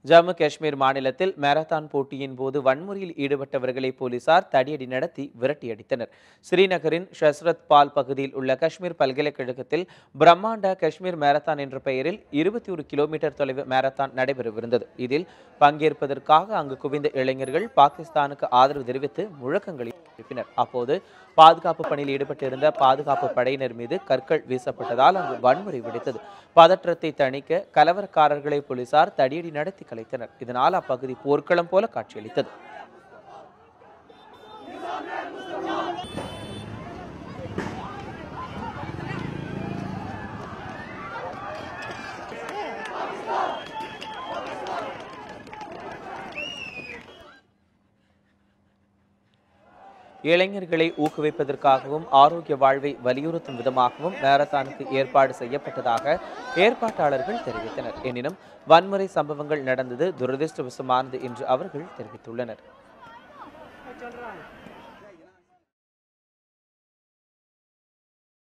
ஜம்மு காஷ்மீர் மாநிலத்தில் மாரத்தான் போட்டியின் போது வன்முறையில் ஈடுபட்டவர்களை போலீசார் தடியடி நடத்தி விரட்டியடித்தனர். ஸ்ரீநகரின் ஷஸ்ரத் பால் பகுதியில் உள்ள காஷ்மீர் பல்கலைக்கழகத்தில் பிரம்மாண்ட காஷ்மீர் மாரத்தான் என்ற பெயரில் 21 கிலோமீட்டர் தொலைவு மாரத்தான் நடைபெறவிருந்தது. இதில் பங்கேற்பதற்காக அங்கு குவிந்த இளைஞர்கள் பாகிஸ்தானுக்கு ஆதரவு தெரிவித்து முழக்கங்களை எழுப்பினர். அப்போது பாதுகாப்பு பணியில் ஈடுபட்டிருந்த பாதுகாப்பு படையினர் மீது கற்கள் வீசப்பட்டதால் அங்கு வன்முறை வெடித்தது. பதற்றத்தை தணிக்க கலவரக்காரர்களை போலீசார் தடியடி நடத்தி கலைத்தனர். இதனால் அப்பகுதி போர்க்களம் போல காட்சியளித்தது. இளைஞர்களை ஊக்குவிப்பதற்காகவும் ஆரோக்கிய வாழ்வை வலியுறுத்தும் விதமாகவும் மாரத்தானுக்கு ஏற்பாடு செய்யப்பட்டதாக ஏற்பாட்டாளர்கள் தெரிவித்தனர். எனினும் வன்முறை சம்பவங்கள் நடந்தது துரதிருஷ்டவசமானது என்று அவர்கள் தெரிவித்துள்ளனர்.